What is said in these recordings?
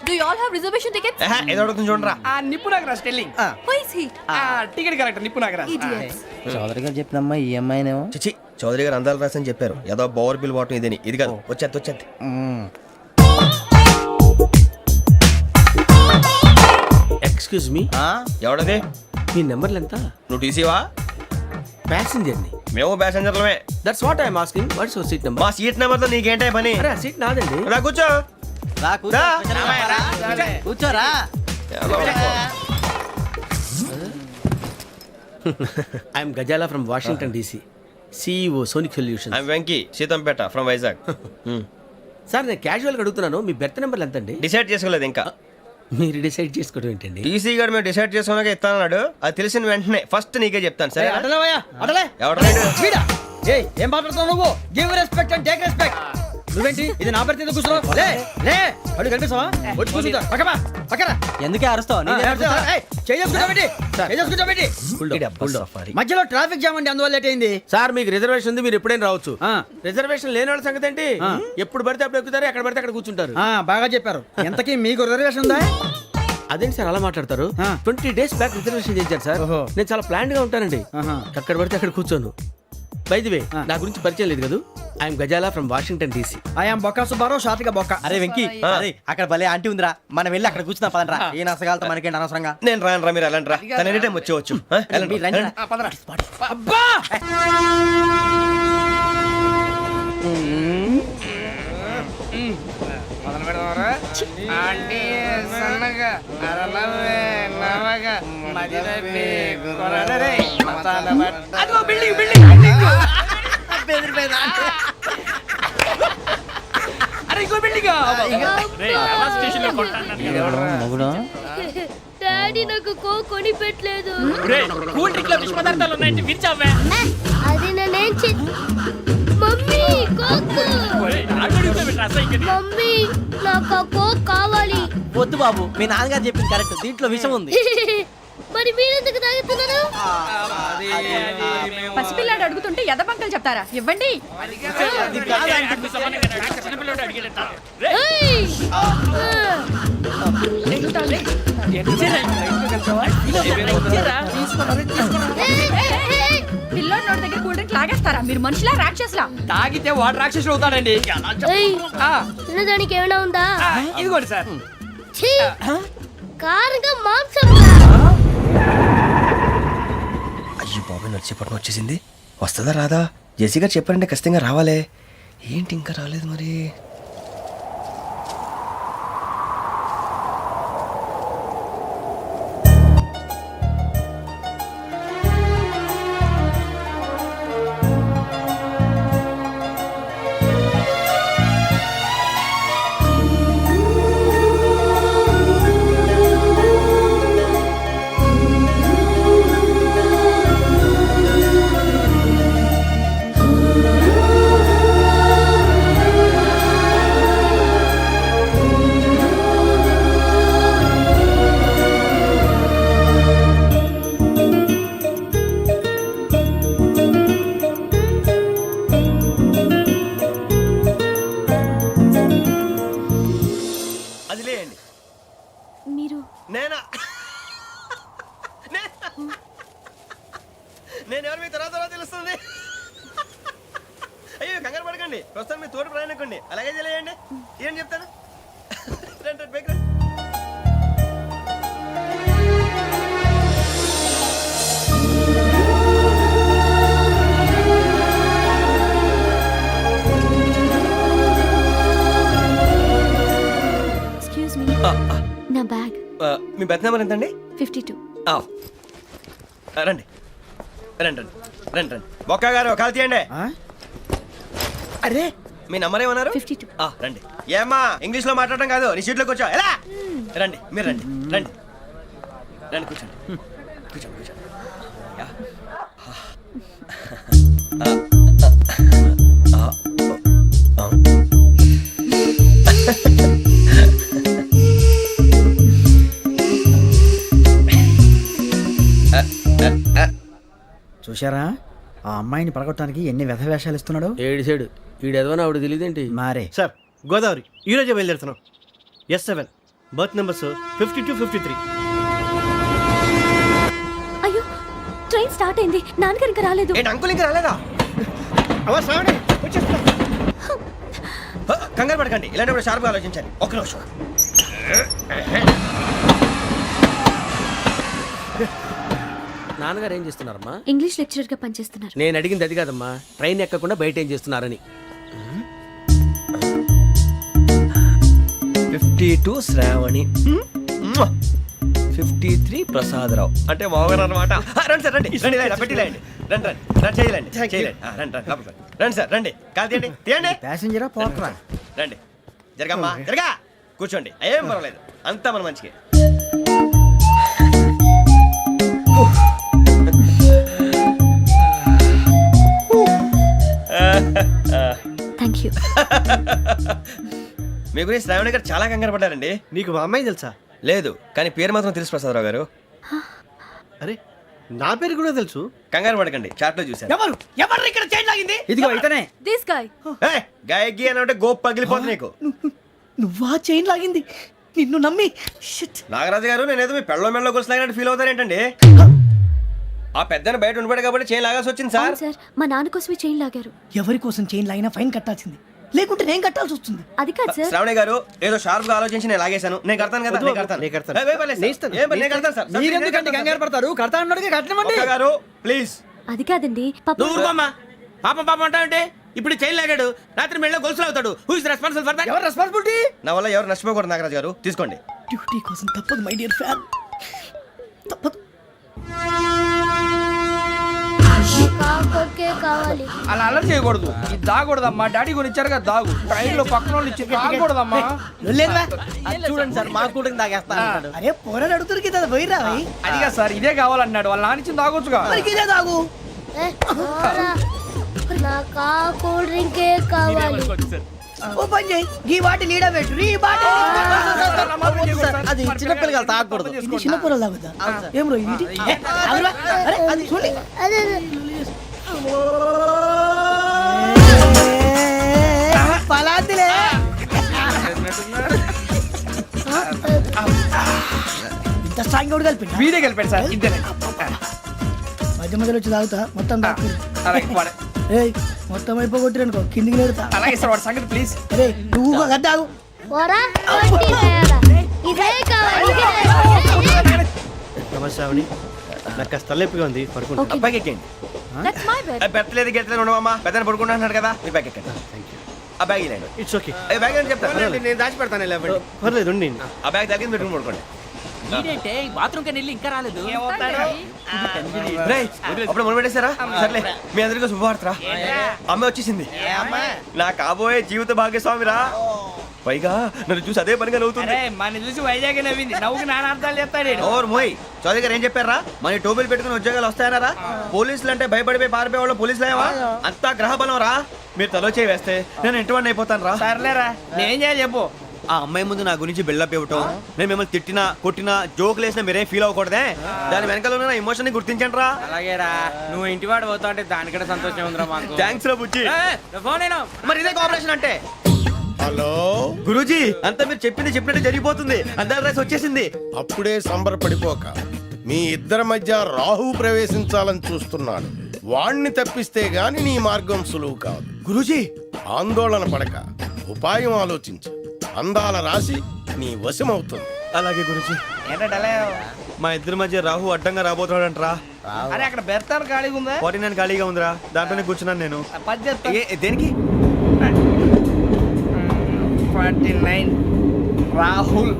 Do you all have reservation tickets? ఏదో అడుగుతుంది చూడరా. నిప్పు Nagaraj telling. Who is he? Ticket correct నిప్పు నాగరాజ్. Idiots. చౌదరి గారు చెప్పినమ్మా ఈ అమ్మాయినేమో. చిచి చౌదరి గారు అందాలు రాసని చెప్పారు. ఏదో బోర్ బిల్ వాటం ఇదని. ఇది కాదు వచ్చేది. Excuse me, ఎవడది? మీ నెంబర్లు ఎంత? నువ్వు టీసీవా? ప్యాసింజర్ ని. మేము ప్యాసెంజర్లమే. That's what I'm asking. What's your seat number? మా సీట్ నెంబర్ తో నీకేంటే పని? అరే సీట్ నాదండి. రా కూర్చో. రా రా. కూర్చోరా. I'm Ghazala from Washington DC, CEO sonic solution. I'm Venky Seethampeta from Vizag. Sir నేను క్యాజువల్గా అడుగుతున్నాను, మీ బెర్త్ నెంబర్ ఎంత అండి? డిసైడ్ చేసుకోలేదు ఇంకా. మీరు డిసైడ్ చేసుకోవడం ఏంటండి? టీసీ గారు మేము డిసైడ్ చేసుకున్నాక ఇస్తానన్నాడు. అది తెలిసిన వెంటనే ఫస్ట్ నీకే చెప్తాను. సరే అడలే ఎవడలేడు? ఏం మాట్లాడుతున్నావు నువ్వు? Give respect and take respect. నువ్వేంటి ఇది నా పరిస్థితి కూర్చున్నావు? లే లే అడుగు కనిపిస్తావా? వచ్చి కూర్చుంటా. పక్కరా ఎందుకే అరుస్తావు? మధ్యలో ట్రాఫిక్ జామ్ అండి, అందువల్ల లేట్ అయింది. సార్ మీకు రిజర్వేషన్ ఉంది, మీరు ఎప్పుడైనా రావచ్చు. రిజర్వేషన్ లేని వాళ్ళ సంగతి ఏంటి? ఎప్పుడు పడితే అప్పుడు ఎక్కుతారు, ఎక్కడ పడితే అక్కడ కూర్చుంటారు. బాగా చెప్పారు. ఎంతకీ మీకు రిజర్వేషన్ ఉందా? అదేంటి సార్ అలా మాట్లాడతారు? 20 days బ్యాక్ రిజర్వేషన్ చేశారు సార్. నేను చాలా ప్లాన్డ్ గా ఉంటానండి. అక్కడ పడితే అక్కడ కూర్చోను. బై ది వే నా గురించి పరిచయం లేదు కదా. I'm Ghazala from Washington DC. I'm Bokka Subbarao, షార్ట్గా బొక్క. అరే వెంకీ, అక్కడ భలే ఆంటీ ఉందిరా, మనం వెళ్ళి అక్కడ కూర్చున్నా పదనరా. ఏ నసగాలతో మనకేంటి అనవసరంగా. నేను రాను రా, మీరు వెళ్ళండి రా. తన ఎనీ టైం వచ్చేవచ్చు. అబ్బా మొదలు పెడదామరా. ఆంటీ సన్నగా అరలవే నవగా మదిరపి కొరడరే మతాల బట్ట. అదిగో బిల్డింగ్ బిల్డింగ్ బిల్డింగ్. అరే ఇంకో బిల్డింగ్. డాడీ నాకు కోక్ కొని పెట్టలేదు. కూల్ డ్రింక్ లో విష పదార్థాలు ఉన్నాయంటే విరిచావే. అది నేనేం మమ్మీ కోక్. మమ్మీ నాకు ఆ కోక్ కావాలి. వద్దు బాబు, మీ నాన్నగారు చెప్పింది కరెక్ట్, దీంట్లో విషయం ఉంది. మరి మీరెందుకు తాగుతున్నారు? పసిపిల్లాడు అడుగుతుంటే ఎదబంకలు చెప్తారా? ఇవ్వండి. ఏయ్! పిల్లోడి నోటి దగ్గర కూల్ డ్రింక్ లాగేస్తారా? మీరు మనుషులా రాక్షసులా? తాగితే వాడు రాక్షసుడు అవుతాడండి. ఏయ్! తినడానికి ఏమైనా ఉందా? ఇదిగోండి సార్. ఛీ! కారంగా మాంసం. అయ్యో బాబాయ్, నడిచేపట్నం వచ్చేసింది. వస్తుందా రాదా? జెసీ గారు చెప్పారంటే ఖచ్చితంగా రావాలే. ఏంటి ఇంకా రాలేదు మరి? నేను ఎవరు మీ తర్వాత తెలుస్తుంది. అయ్యో కంగారు పడకండి, ప్రస్తుతం మీ తోటి ప్రయాణకండి. అలాగే తెలియండి. ఏం చెప్తాను. రండి బైక్ రండి. ఎక్స్క్యూజ్ మీ, నా బ్యాగ్. మీ బెత్ నెంబర్ ఎంతండి? 52. రండి రండి రండి రండి రండి. బొక్క గారు కాల్ తీయండి. అరే మీ నంబర్ ఏమన్నారు? 52. రండి. ఏమ్మా ఇంగ్లీష్ లో మాట్లాడడం కాదు, నీ సీట్లో కూర్చో. ఎలా రండి, మీరు రండి రండి రండి, కూర్చోండి కూర్చోండి కూర్చోండి. చూశారా ఆ అమ్మాయిని పడగొట్టడానికి ఎన్ని వ్యధ వేషాలు ఇస్తున్నాడు. ఏడు సైడు వీడు ఎదవని ఆవిడ తెలియదేంటి. మారే సార్ గోదావరి ఈరోజే బయలుదేరుతున్నాం. S7 berth numbers 52-53. అయ్యో ట్రైన్ స్టార్ట్ అయింది, నాన్నగారు ఇంకా రాలేదు. ఏంటి అంకుల్ ఇంకా రాలేదా? కంగారు పడకండి, ఇలాంటప్పుడు షార్ప్గా ఆలోచించండి. ఒక్క నిమిషం. నాన్నగారు ఏం చేస్తున్నారమ్మా? ఇంగ్లీష్ లెక్చరర్ గా పనిచేస్తున్నారు. నేను అడిగింది అది కాదమ్మా, ట్రైన్ ఎక్కకుండా బయట ఏం చేస్తున్నారని. 52 శ్రావణి, 53 ప్రసాదరావు అంటే మామగారు అనమాట. రండి సార్, రండి రండి, ఇలా పెట్టి లేండి. రండి రండి రండి, చేయలేండి చేయలేండి. రండి రండి లోపలికి రండి. రండి సార్, రండి, కాదు తీయండి తీయండి. ప్యాసింజరా పోకరా. రండి, జరగమ్మా జరగా, కూర్చోండి, ఏం పర్వాలేదు, అంతా మన మంచికి. Thank you. మీ గురించి శ్రావణి గారు చాలా కంగారు పడ్డారండి. నీకు మా అమ్మాయి తెలుసా? లేదు, కానీ పేరు మాత్రం తెలుసు ప్రసాదరావు గారు. అరే నా పేరు కూడా తెలుసు. కంగారు పడకండి, చాట్ లో చూశాను. ఎవరు ఎవరు ఇక్కడ చైన్ లాగింది? ఇదిగో ఇతనే. This guy. గాయకి అని అంటే గోప్ పగిలిపోతుంది నీకు. నువ్వా చైన్ లాగింది? నిన్ను నమ్మి షిట్. నాగరాజు గారు, నేనేదో మీ పెళ్ళ మెళ్ళ కొలిసిలాగినట్టు ఫీల్ అవుతారు ఏంటండి? ఆ పెద్దని బయట ఉండిపోయాడు కాబట్టి చేయి లాగాల్సి వచ్చింది సార్. అవును సార్, మా నాన్న కోసమే చైన్ లాగారు. ఎవరి కోసం చైన్ లాగినా ఫైన్ కట్టాల్సింది, లేకుంటే నేను కట్టాల్సి వస్తుంది. అది కాదు సార్. శ్రావణి గారు, ఏదో షార్ప్ గా ఆలోచించి నేను లాగేశాను. నేను కడతాను కదా, నేను కడతాను. నేను కడతాను. ఏ, పర్లేదు సార్. ఏం పర్లేదు, నేను కడతాను సార్. మీరెందుకంటే కంగారు పడతారు? కడతా అన్నాడుగా కట్టమండి. ఒక్క గారు ప్లీజ్. అది కాదండి పాపం. నువ్వు ఊరుకోమ్మా. పాపం పాపం అంటావంటే ఇప్పుడు చైన్ లాగాడు, రాత్రి మెళ్ళ గొలుసులు అవుతాడు. Who is responsible for that? ఎవరు రెస్పాన్సిబిలిటీ? నా వల్ల ఎవరు నష్టపోకూడదు నాగరాజు గారు, తీసుకోండి. డ్యూటీ కోసం తప్పదు మై డియర్ ఫ్యాన్, తప్పదు. కాకొక్కే కావాలి. అలా అలర్ చేయకూడదు, ఇది దాగకూడదమ్మా. డాడీ కొని ఇచ్చారు కదా దాగు, ట్రైన్ లో పక్కన వాళ్ళు ఇచ్చి దాగకూడదమ్మా. చూడండి సార్, మా కూడా తాగేస్తా అంటాడు. అరే పోరాడు అడుగుతారు కదా, పోయిరా. అదిగా సార్, ఇదే కావాలన్నాడు. వాళ్ళ నానిచ్చింది తాగొచ్చుగా. ఇదే తాగు. ఏ, పోరా. నాకు ఆ కూల్ డ్రింకే కావాలి. ఓ పని చేయి, ఈ బాటి లీడ పెట్టు. ఈ బాటి అది చిన్నపిల్లలు తాగకూడదు. చిన్న పొరలు తాగుతా. ఏం రో ఇది? ఏ, ఆగురా. అరే, అది చూడండి. అదే పలాతిలే. ఇంత స్ట్రాంగ్ కూడా కలిపి వీడే కలిపాడు సార్. ఇద్దరే మధ్య మధ్యలో వచ్చి తాగుతా, మొత్తం తాగు. ఏయ్, మొత్తం అయిపోగొట్టిరనుకో కిందికి నేడుతా. అలాగే సార్, వాడి సంగతి ప్లీజ్. అరే నువ్వు కదా తాగు. పోరా, వడ్డీ తయారా. ఇదే కావాలి, ఇదే. నమస్తే శ్రావణి, నాకు కాస్త తలెప్పిగా ఉంది, పడుకుంటా. ఓకే. బ్యాగ్ ఎక్కండి. That's my bed. పెట్టలేదు గెట్టలేదు ఉండవమ్మా, పెద్దని పడుకుంటున్నాడు కదా, మీ బ్యాగ్ ఎక్కండి. ఆ బ్యాగ్ ఇలాండి. It's okay. బ్యాగ్ అని చెప్తాను. నేను దాచి పెడతాను. పర్లేదు ఉండి. ఆ బ్యాగ్ తగ్గింది పెట్టుకుని పడుకోండి. బాత్రూమ్ కి వెళ్ళి ఇంకా రాలేదు. రేయ్, అప్పుడు మొదలు పెట్టేశారా? సర్లే, మీ అందరికీ శుభవార్తరా. అమ్మ వచ్చేసింది, నా కాబోయే జీవిత భాగ్యస్వామిరా. పైగా నన్ను చూసి అదే పనిగా నవ్వుతుంది. మన చూసి వైజాగ్ నవ్వింది, నవ్వుకి నాన్న అర్థాలు చెప్తాడు. ఓర్ మోయ్, చౌదరి గారు ఏం చెప్పారా? మన టోబీలు పెట్టుకుని ఉద్యోగాలు వస్తాయనరా? పోలీసులు అంటే భయపడిపోయి పారిపోయే వాళ్ళు పోలీసులు అయ్యావా? అంతా గ్రహ బలం రా. మీరు తలో చేయి వేస్తే నేను ఇంటివాడిని అయిపోతాను రా. సర్లేరా, నేనేం చేయాలి చెప్పు. ఆ అమ్మాయి ముందు నా గురించి బిల్డప్ ఇవ్వటం, నేను మిమ్మల్ని తిట్టినా కొట్టినా జోకులు వేసినా మీరేం ఫీల్ అవ్వకూడదే. దాని వెనకాల ఉన్న ఎమోషన్ ని గుర్తించండి రా. అలాగేరా, నువ్వు ఇంటివాడు పోతా అంటే దానికంటే సంతోషం ఉందిరా మాకు. థ్యాంక్స్ రా బుజ్జి. ఫోన్ అయినా మరి ఇదే కోఆపరేషన్ అంటే. హలో గురూజీ, అంతా మీరు చెప్పింది చెప్పినట్టు జరిగిపోతుంది. అందరి రైస్ వచ్చేసింది. అప్పుడే సంబరపడిపోక, మీ ఇద్దరి మధ్య రాహు ప్రవేశించాలని చూస్తున్నాడు. వాణ్ణి తప్పిస్తే గాని నీ మార్గం సులువు కాదు. గురూజీ, ఆందోళన పడక, ఉపాయం ఆలోచించు. అందాల రాశి నీ వశమవుతుంది. అలాగే గురూజీ. ఏంటంటే మా ఇద్దరి మధ్య రాహు అడ్డంగా రాబోతున్నాడంటరా. అరే అక్కడ బెర్తాను ఖాళీగా ఉందా? 49 ఖాళీగా ఉందిరా, దాంట్లోనే కూర్చున్నాను నేను. దేనికి? 49 రాహుల్.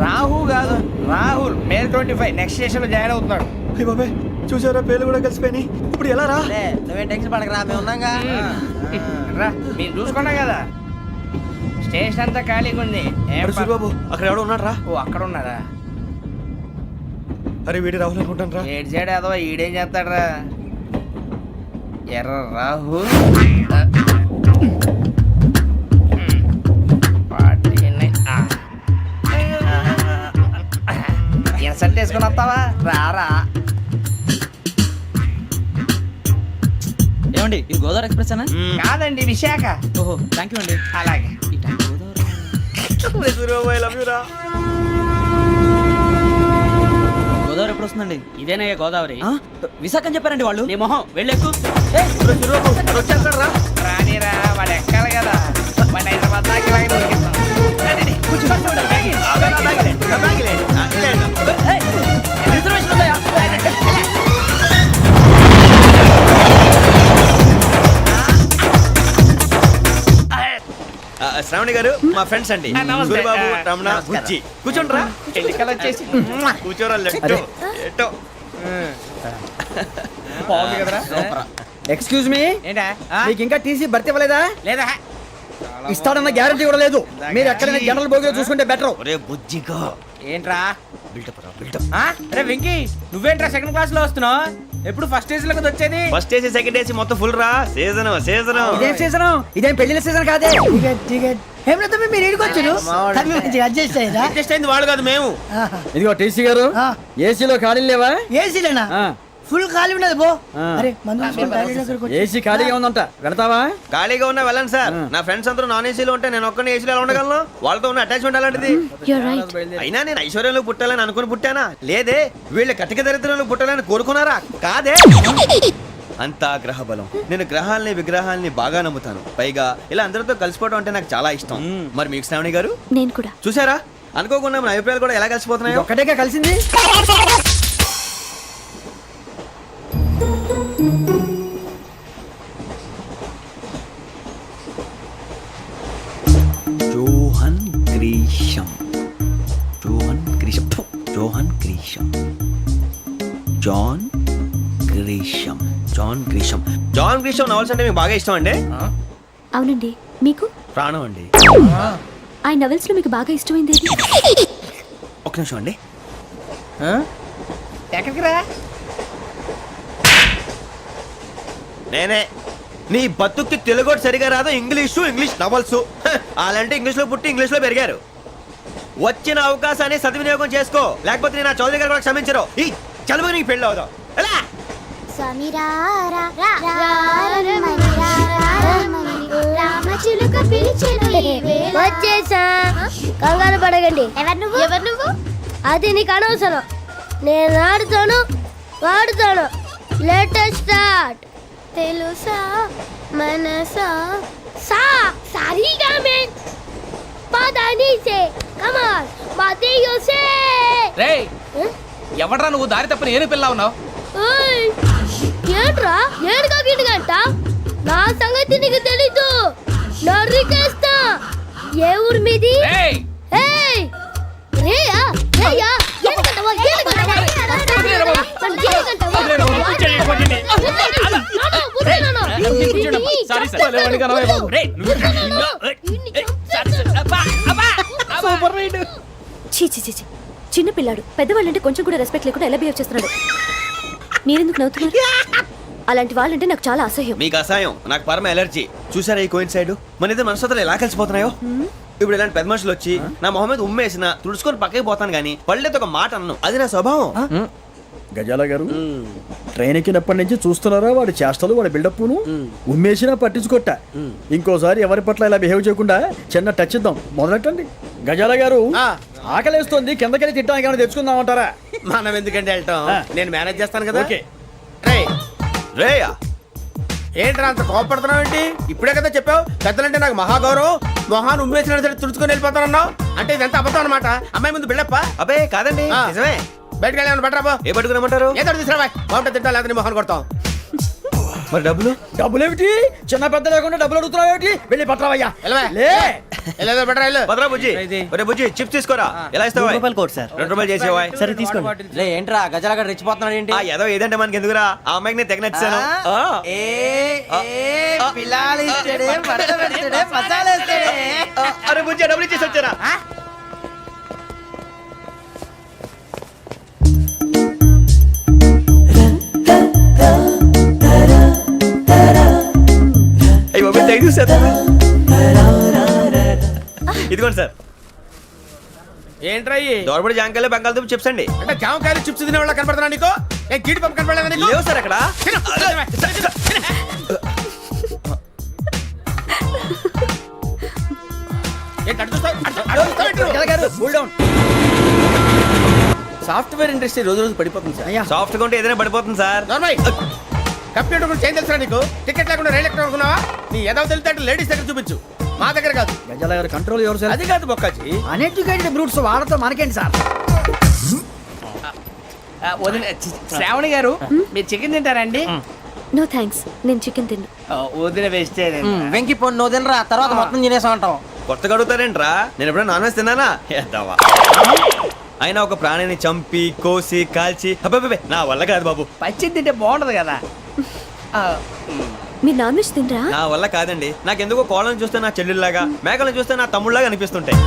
రాహు కాదు, రాహుల్. మే 25 నెక్స్ట్ స్టేషన్ లో జాయిన్ అవుతున్నాడు. అయ్య బాబాయ్, చూసారా పేర్లు కూడా కలిసిపోయినాయి. ఇప్పుడు ఎలా రా? నువ్వేం టెన్షన్ పడకరా, మేము ఉన్నాగా. రా, మీరు చూసుకున్నా కదా, స్టేషన్ అంతా ఖాళీగా ఉంది. ఏం ప- బాబు, అక్కడ ఎవడో ఉన్నాడు రా. ఓ అక్కడ ఉన్నారా? అరే వీడి రాహుల్ అనుకుంటాను రా. ఏడు సైడ్ ఏదో ఈడేం చేస్తాడరా? ఎర్ర రాహు. ఇన్సల్ట్ వేసుకుని వస్తావా? రారా. ఏమండి, ఇది గోదావరి ఎక్స్ప్రెస్ అనా? కాదండి, విశాఖ. ఓహో, థ్యాంక్ యూ అండి. అలాగే. ఐ లవ్ యూ రా. గోదావరి ఎప్పుడు వస్తుందండి? ఇదేనయ్య గోదావరి. విశాఖ అని చెప్పారండి వాళ్ళు. నీ మొహం వెళ్ళెక్కు. వచ్చేస్తాడు రా. రానిరా వాడు ఎక్కాలి కదా వాడు హైదరాబాద్ దాకా ఇలాగే దొరికిస్తాం. రిజర్వేషన్ ఉందయ్యా. శ్రావణి గారు మా ఫ్రెండ్స్ అండి, సూరిబాబు, రమణ, బుజ్జి. కూర్చోండి రా. ఎన్నికలు వచ్చేసి కూర్చోరా. లెట్టో ఎట్టో. బాగుంది కదరా. ఎక్స్క్యూజ్ మీ, ఏంటా మీకు ఇంకా టీసీ భర్తీ ఇవ్వలేదా? లేదా ఇస్తాడన్న గ్యారంటీ కూడా లేదు. మీరు ఎక్కడైనా జనరల్ బోగిలో చూసుకుంటే బెటర్. ఒరే బుజ్జిగా ఏంట్రా బిల్డప్ రా బిల్డప్. అరే వెంకీ నువ్వేంట్రా సెకండ్ క్లాస్ లో వస్తున్నావు? ఎప్పుడు ఫస్ట్ ఏజ్ లో వచ్చేది? ఫస్ట్ ఏసీ సెకండ్ ఏసీ మొత్తం ఫుల్ రా. Season season. ఇదేం సీజన్? ఇదేం పెళ్లిన సీజన్ కాదే. టికెట్ హేమలత మీరు ఏడుకొచ్చారు మంచిగా అడ్జస్ట్ అయ్యారా? అడ్జస్ట్ అయింది వాళ్ళు కాదు మేము. ఇదిగో టీసీ గారు, ఆ. ఏసీలో ఖాళీ లేవా? ఏసీలేనా? ఆ. ఫుల్ ఖాళీ ఉన్నది పో. ఆ. అరే మందు తీసుకొని టాయిలెట్ దగ్గరకు వచ్చి. ఏసీ ఖాళీగా ఉందంట, వెళతావా? ఖాళీగా ఉన్నా వెళ్ళండి సార్. నా ఫ్రెండ్స్ అందరూ నాన్ ఏసీలో ఉంటే నేను ఒక్కనే ఏసీలో ఎలా ఉండగలను? వాళ్ళతో ఉన్న అటాచ్మెంట్ అలాంటిది. You're right. అయినా నేను ఐశ్వర్యంలో పుట్టాలని అనుకుని పుట్టానా? లేదే. వీళ్ళు కటిక దరిద్రంలో పుట్టాలని కోరుకున్నారా? కాదే. అంతా గ్రహ బలం. నేను గ్రహాలని విగ్రహాలని బాగా నమ్ముతాను. పైగా ఇలా అందరితో కలిసిపోవడం అంటే నాకు చాలా ఇష్టం. మరి మీకు శ్రావణి గారు నేను కూడా. చూసారా? అనుకోకుండా మన అభిప్రాయాలు కూడా ఎలా కలిసిపోతున్నాయో. ఒక్కటేగా కలిసింది. Johan Grisham. Johan Grisham. Johan Grisham. John Grisham. John Grisham. John Grisham novels అంటే మీకు బాగా ఇష్టం అండి? అవునండి, మీకు? ప్రాణం అండి. ఆ నవెల్స్ లో మీకు బాగా ఇష్టమైంది ఏది? ఒక్క నిమిషం అండి. ఎక్కడికి రా నేనే. నీ బతుక్కి తెలుగు సరిగా రాదు, ఇంగ్లీష్ నవల్స్. అలాంటి ఇంగ్లీష్ లో పుట్టి ఇంగ్లీష్ లో పెరిగారు. వచ్చిన అవకాశాన్ని సద్వినియోగం చేసుకో, లేకపోతే నేను నా చౌదరి గారు కూడా క్షమించరు. ఈ చదువు నీకు పెళ్ళి అవుదాం. ఎలా? వచ్చేసా, కంగారు పడకండి. ఎవరు నువ్వు? అది నీకు అనవసరం. నేను ఆడుతాను, వాడుతాను. Latest start. తెలుసా మనసా సా సారీగా మే పదాని సే కమాన్ మాదేయో సే. రేయ్ ఎవడ్రా నువ్వు? దారి తప్పని ఏను పిల్ల ఉన్నావు? ఓయ్ ఏంట్రా ఏడుగా గిడుగంట? నా సంగతి నీకు తెలీదు. నరికేస్తా. ఏ ఊరు మీది? రేయ్ ఏయ్ రేయా రేయా ఏడుగంటవా ఏడుగంటవా సారీ సార్. రేయ్ సూపర్ రైడ్. చీ చీ చీ చీ. చిన్న పిల్లాడు పెద్దవాళ్ళంటే కొంచెం కూడా రెస్పెక్ట్ లేకుండా ఎలా బిహేవ్ చేస్తున్నాడు. మీరెందుకు నవ్వుతున్నారు? అలాంటి వాళ్ళంటే నాకు చాలా అసహ్యం. మీకు అసహాయం, నాకు పరమ ఎలర్జీ. చూసారా ఈ కోయిన్ సైడ్? మన ఇద్దరు మనసుతో ఎలా కలిసిపోతున్నాయో. ఇప్పుడు ఇలాంటి పెద్ద మనుషులు వచ్చి నా మొహం మీద ఉమ్మేసిన తుడుచుకొని పక్కకి పోతాను కానీ పళ్ళేతో ఒక మాట అన్ను. అది నా స్వభావం. గజాల గారు, ట్రైన్ ఎక్కినప్పటి నుంచి చూస్తున్నారా వాడి చేష్టలు, వాడి బిల్డప్ను? ఉమ్మేసినా పట్టించుకోట. ఇంకోసారి ఎవరి పట్ల ఇలా బిహేవ్ చేయకుండా చిన్న టచ్ ఇద్దాం. మొదలెట్టండి. గజాల గారు, ఆకలేస్తోంది, కిందకెళ్ళి తిట్టడానికి ఏమైనా తెచ్చుకుందామంటారా? మనం ఎందుకంటే వెళ్తాం, నేను మేనేజ్ చేస్తాను కదా. ఓకే. రేయా ఏంట్రా అంత కోపడుతున్నావు ఏంటి? ఇప్పుడే కదా చెప్పావు పెద్దలంటే నాకు మహాగౌరవం, మొహాన్ని ఉమ్మేసిన సరే తుడుచుకొని వెళ్ళిపోతానన్నావు. అంటే ఇదంతా అబద్ధం అనమాట. అమ్మాయి ముందు బిల్డప్ప. అబ్బే కాదండి, నిజమే. బయటకు వెళ్ళాను బట్రాబో. ఏ పట్టుకురమ్మంటారు? ఏదో తీసుకురా బాగుంటుంది తింటా, లేదా మొహాన్ని కొడతాం. మరి డబ్బులు? డబ్బులేమిటి? చిన్న పెద్ద లేకుండా డబ్బులు అడుగుతున్నావు ఏమిటి? వెళ్ళి పట్టరావయ్యా. లే వెళ్ళేదో బట్రా వెళ్ళు. భద్రా బుజ్జి, ఒరే బుజ్జి చిప్స్ తీసుకోరా. ఎలా ఇస్తావా? Court sir. 2 రూపాయలు చేసేవా? సరే తీసుకోండి. లే ఏంట్రా గజాల గారు రెచ్చిపోతున్నాడు ఏంటి? ఆ ఏదో ఏదంటే మనకి ఎందుకురా? ఆ అమ్మాయికి నేను తెగ నచ్చాను. అరే బుజ్జి డబ్బులు ఇచ్చేసి వచ్చారా? అయ్యో థ్యాంక్ యూ సార్. ఇదిగోండి సార్. ఏంట్రా దోరబడి జాంకాయలు బంగాళదుంప చిప్స్ అండి. అంటే జామకాయలు చిప్స్ తినే వాళ్ళ కనపడుతున్నా నీకు? ఏ గీడి పంప కనపడలేదా నీకు? లేవు సార్ అక్కడ. ఏంటి అటు చూస్తావ్? అటు చూస్తావ్ ఏంటి? సాఫ్ట్వేర్ ఇండస్ట్రీ రోజు రోజు పడిపోతుంది సార్. సాఫ్ట్ గా ఉంటే ఏదైనా పడిపోతుంది సార్. నార్మల్ కంప్యూటర్ గురించి ఏం తెలుసా నీకు? టికెట్ లేకుండా రైలు ఎక్కడ అనుకున్నావా? నీ ఏదో తెలితే లేడీస్ దగ్గర చూపించు, మా దగ్గర కాదు. గజాల గారు కంట్రోల్ ఎవరు సార్? అది కాదు బొక్కాజీ. అన్ఎడ్యుకేటెడ్ బ్రూట్స్ వాడతో మనకేంటి సార్? శ్రావణి గారు మీరు చికెన్ తింటారండి? నో థ్యాంక్స్, నేను చికెన్ తిన్ను. వదిన వేస్తే వెంకి పొన్ను నువ్వు తినరా, తర్వాత మొత్తం తినేసా ఉంటాం. కొత్తగా అడుగుతారేంట్రా? నేను ఎప్పుడైనా నాన్ వెజ్ తిన్నానా? ఎద్దావా. అయినా ఒక ప్రాణిని చంపి కోసి కాల్చి అబ్బబ్బే నా వల్ల కాదు బాబు. పచ్చి తింటే బాగుంటది కదా. మీరు నాన్ వెజ్ తినరా? నా వల్ల కాదండి. నాకెందుకో కోళ్ళని చూస్తే నా చెల్లెళ్ళలాగా, మేకలను చూస్తే నా తమ్ముళ్ళలాగా అనిపిస్తుంటాయి.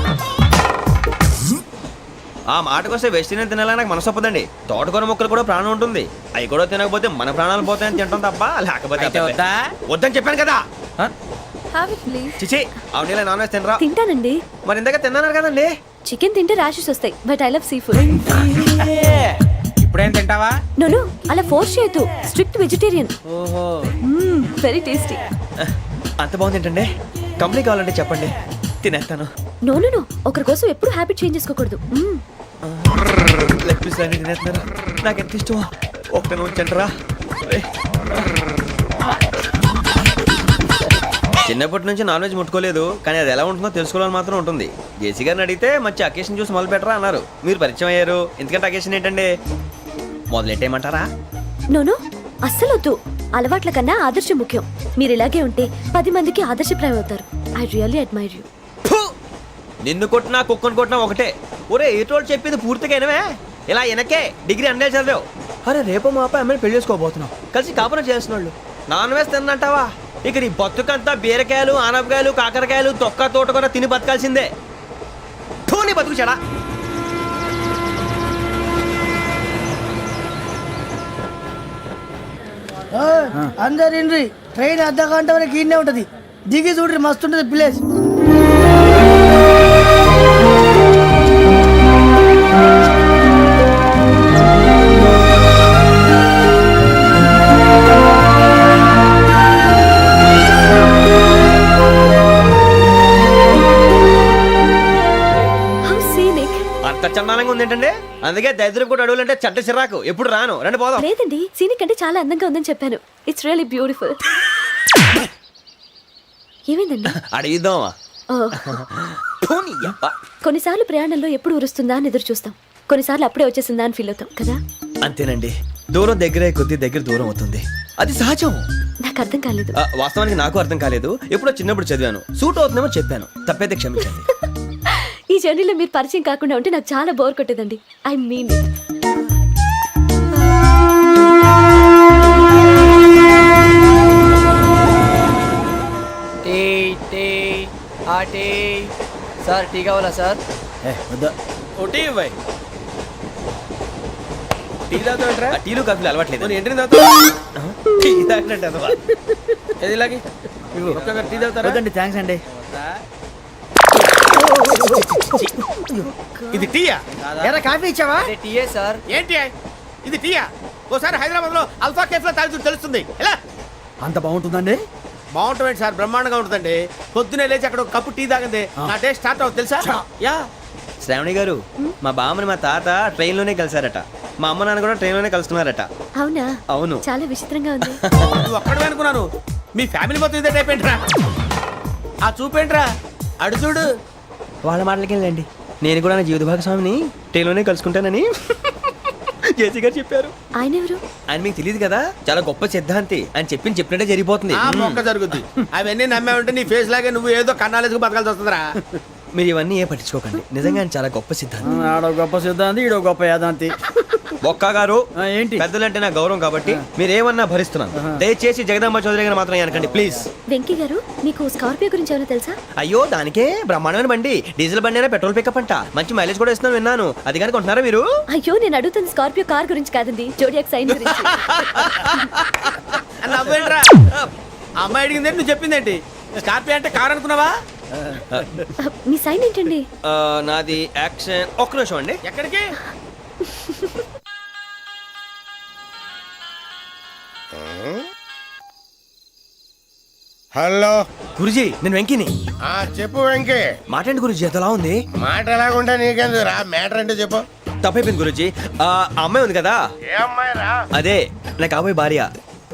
ఆ మాటకొస్తే వెస్టిరియన్ తినాలని నాకు మనసు ఒప్పదండి. తోటకూర మొక్కలు కూడా ప్రాణం ఉంటుంది. అవి కూడా తినకపోతే మన ప్రాణాలు పోతాయని తింటాం తప్ప లేకపోతే వద్దా? వద్దని చెప్పాను కదా. Have it please. చిచి అవునీ నాన్ వెజ్ తినరా? తింటానండి. మరి ఇందాక తిన్నాను కదండి. చికెన్ తింటే ర్యాషెస్ వస్తాయి, but I love sea food. ఇప్పుడేం తింటావా? నో అలా ఫోర్స్ చేయొద్దు. Strict vegetarian. ఓహో, వెరీ టేస్టీ. అంత బాగుంది ఏంటండి? కంపెనీ కావాలంటే చెప్పండి, తినేస్తాను. నో ఒకరి కోసం ఎప్పుడు హ్యాబిట్ చేంజ్ చేసుకోకూడదు. లెగ్ పీస్ అన్ని తినేస్తున్నారు. నాకు ఎంత ఇష్టమో ఒకటే ఉంచండిరా. చిన్నప్పటి నుంచి నాన్ వెజ్ ముట్టుకోలేదు, కానీ అది ఎలా ఉంటుందో తెలుసుకోవాలని మాత్రం ఉంటుంది. జేసీ గారిని అడిగితే మంచి అకేషన్ చూసి మొదలు పెట్టరా అన్నారు. మీరు పరిచయం అయ్యారు, ఎందుకంటే అకేషన్ ఏంటండి? మొదలెట్టేయమంటారా? నో అస్సలు వద్దు. అలవాట్ల కన్నా ఆదర్శం ముఖ్యం. మీరు ఇలాగే ఉంటే 10 మందికి ఆదర్శప్రాయం అవుతారు. I really admire you. నిన్ను కొట్టినా కుక్కను కొట్టినా ఒకటే. ఒరే ఏటోళ్ళు చెప్పింది పూర్తిగా వినవే. ఇలా వెనకే డిగ్రీ అన్నే చదివావు. అరే రేపు మా అబ్బాయి అమ్మాయిని పెళ్లి చేసుకోబోతున్నావు, కలిసి కాపురం చేసిన వాళ్ళు నాన్ వెజ్ తిన్నంటావా? ఇక నీ బతుకంతా బీరకాయలు ఆనపకాయలు కాకరకాయలు తొక్క తోట కూడా తిని బతకాల్సిందే. నీ బతుకు చెడా. అందరు ఇండ్రి, ట్రైన్ అర్ధ గంట వరకు ఇన్నే ఉంటది. దిగి చూడ్రి, మస్తు ఉంటది ప్లేస్. అంత చందానంగా ఉంది ఏంటండి? అందుకే దరిద్రం కూడా అడవులంటే చెడ్డ చిరాకు. ఎప్పుడు రాను, రండి పోదాం. లేదండి, సీనిక్ అంటే చాలా అందంగా ఉందని చెప్పాను. It's really beautiful. ఏమైందండి? అడిగిద్దామా? కొన్నిసార్లు ప్రయాణంలో ఎప్పుడు ఉరుస్తుందా అని ఎదురు చూస్తాం, కొన్నిసార్లు అప్పుడే వచ్చేసిందా అని ఫీల్ అవుతాం కదా. అంతేనండి, దూరం దగ్గరే కొద్ది దగ్గర దూరం అవుతుంది. అది సహజం. నాకు అర్థం కాలేదు. వాస్తవానికి నాకు అర్థం కాలేదు. ఎప్పుడో చిన్నప్పుడు చదివాను, సూట్ అవుతుందేమో చెప్పాను, తప్పైతే క్షమించండి. ఈ జర్నీలో మీరు పరిచయం కాకుండా ఉంటే నాకు చాలా బోర్ కొట్టేదండి. ఐ మీన్ సార్ టీ కావాలా సార్? ఒకటి ఇవ్వాయి. టీ తాగుతావేంట్రా? టీలు కాఫీలు అలవాట్లేదు. ఏంటి తాగుతావు? టీ తాగినట్టు అదవా. ఏది ఇలాగే టీ తాగుతారా? థ్యాంక్స్ అండి. ఇది టీయా? ఎరా కాఫీ ఇచ్చావా? టీయే సార్. ఏంటి ఇది టీయా? ఓసారి హైదరాబాద్ లో అల్ఫా కేఫ్ లో తాగుతూ తెలుస్తుంది. ఎలా అంత బాగుంటుందండి? బాగుంటుంది సార్, బ్రహ్మాండంగా ఉంటుందండి. పొద్దునే లేచి అక్కడ ఒక కప్పు టీ తాగింది నా డే స్టార్ట్ అవుతుంది తెలుసా? యా. శ్రావణి గారు, మా బామ్మని మా తాత ట్రైన్ లోనే కలిసారట. మా అమ్మ నాన్న కూడా ట్రైన్ లోనే కలుసుకున్నారట. అవునా? అవును. చాలా విచిత్రంగా ఉంది. నువ్వు ఒక్కడే అనుకున్నాను, మీ ఫ్యామిలీ మొత్తం ఇదే టైప్ ఏంట్రా? ఆ చూపేంట్రా, అడు చూడు. వాళ్ళ మాటలకి వెళ్ళండి. నేను కూడా నా జీవిత భాగస్వామిని ట్రైన్ లోనే కలుసుకుంటానని జేసీ గారు చెప్పారు. ఆయన ఎవరు? ఆయన మీకు తెలియదు కదా, చాలా గొప్ప సిద్ధాంతి అని చెప్పినట్టే జరిగిపోతుంది. ఆ మొక్క జరుగుద్ది. అవన్నీ నమ్మే ఉంటే నీ ఫేస్ లాగే నువ్వు ఏదో కన్నాలేసుకు బతకాల్సి వస్తుందిరా. మీరు ఇవన్నీ ఏ పట్టించుకోకండి. నిజంగా ఆయన చాలా గొప్ప సిద్ధాంతి. ఆడో గొప్ప సిద్ధాంతి, ఈడో గొప్ప యాదాంతి. ఒక్క గారు ఏంటి? పెద్దలంటే నా గౌరవం కాబట్టి మీరు ఏమన్నా భరిస్తున్నాను. దయచేసి జగదాంబ చౌదరి గారు మాత్రం అనకండి ప్లీజ్. వెంకీ గారు, మీకు స్కార్పియో గురించి ఏమైనా తెలుసా? అయ్యో దానికే బ్రహ్మాండమైన బండి, డీజిల్ బండి అయినా పెట్రోల్ పికప్ అంట, మంచి మైలేజ్ కూడా ఇస్తున్నాను విన్నాను. అది కానీ కొంటున్నారా మీరు? అయ్యో నేను అడుగుతుంది స్కార్పియో కార్ గురించి కాదండి, జోడియాక్ సైన్ గురించి. నవ్వేంట్రా? అమ్మాయి అడిగింది నువ్వు చెప్పిందేంటి? స్కార్పియో అంటే కార్ అనుకున్నావా? మీ సైన్ ఏంటండి? నాది యాక్షన్. ఒక్క నిమిషం అండి. ఎక్కడికి? హలో గురుజీ నేను వెంకిని. చెప్పు వెంకీ. మాట్లాడండి గురుజీ, ఎంతలా ఉంది? మాట ఎలాగుంటా నీకెందుకు రా, మ్యాటర్ అంటే చెప్పు. తప్పైపోయింది గురుజీ. ఆ అమ్మాయి ఉంది కదా, ఏ అమ్మాయి రా? అదే నా కాబోయే భార్య.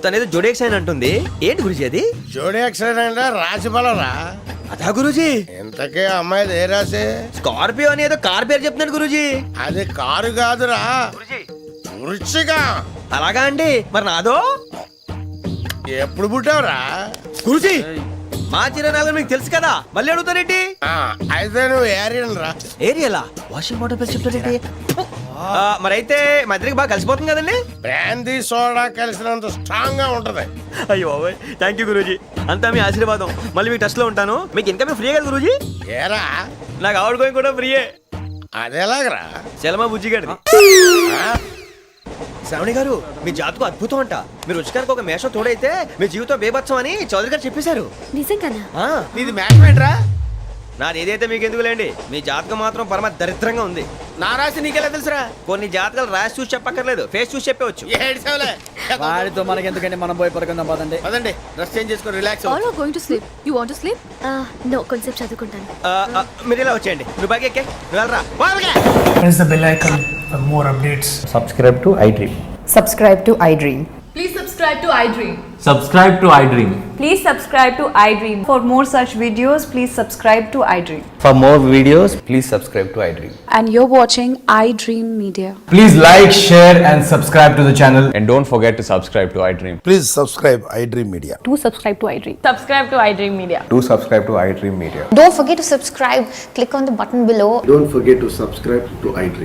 తనేదో జోడేక్స్ అని అంటుంది. ఏంటి గురుజీ అది? జోడి యాక్సిడెంట్ రాసి బలరా. అదా గురుజీ? ఇంతకే అమ్మాయి ఏ రాసి? స్కార్పియో అని ఏదో కార్ పేరు చెప్తున్నాడు గురుజీ. అది కారు కాదురా, వృచ్చిక. అలాగా అండి, మరి నాదో? ఎప్పుడు పుట్టావురా? గురుజీ మా చిరనాలు మీకు తెలుసు కదా, మళ్ళీ అడుగుతారేంటి? అయితే నువ్వు ఏరియన్ రా. ఏరియలా? వాషింగ్ వాటర్ పేరు చెప్తారేంటి? మరైతే మా ఇద్దరికి బాగా కలిసిపోతుంది కదండి. బ్రాందీ సోడా కలిసినంత స్ట్రాంగ్ గా ఉంటది. అయ్యో థ్యాంక్ యూ గురూజీ, అంతా మీ ఆశీర్వాదం. మళ్ళీ మీకు టచ్ లో ఉంటాను. మీకు ఇన్కమ్ ఫ్రీ కదా గురూజీ? ఏరా నాకు ఆవిడ గోయింగ్ కూడా ఫ్రీయే. అదేలాగరా? చలమా బుజ్జి గారిది. శ్రావణి గారు మీ జాతకు అద్భుతం అంట. మీరు రుచికారికి ఒక మేషం తోడైతే మీ జీవితం బేబత్సం అని చౌదరి గారు చెప్పేశారు. నిజంగానా? నీది మ్యాచ్ ఏంట్రా? నాది ఏదైతే మీకు ఎందుకులేండి, మీ జాతకం మాత్రం పరమ దరిద్రంగా ఉంది. నా రాసి నీకెలా తెలుసురా? కొన్ని జాతకాలు రాసి చూసి చెప్పక్కర్లేదు, ఫేస్ చూసి చెప్పవచ్చు. ఏడ్చావులే. వాడితో మనకి ఎందుకండి, మనం పోయి పడుకుందాం పదండి. పదండి, డ్రెస్ చేంజ్ చేసుకొని relax All are going to sleep. You want to sleep? No, కొంచెం చదువుకుంటాను. మీరు ఇలా వచ్చేయండి. నువ్వు బాగా ఎక్కే, నువ్వు వెళ్ళరా. Press the bell icon for more updates. Subscribe to iDream. Subscribe to iDream. Please subscribe to iDream. Subscribe to iDream. Please subscribe to iDream. For more such videos, please subscribe to iDream. For more videos, please subscribe to iDream. And you're watching iDream Media. Please like, share, and subscribe to the channel. And don't forget to subscribe to iDream. Please subscribe iDream Media. Do subscribe to iDream. Subscribe to iDream Media. Do subscribe to iDream Media. Don't forget to subscribe. Click on the button below. Don't forget to subscribe to iDream.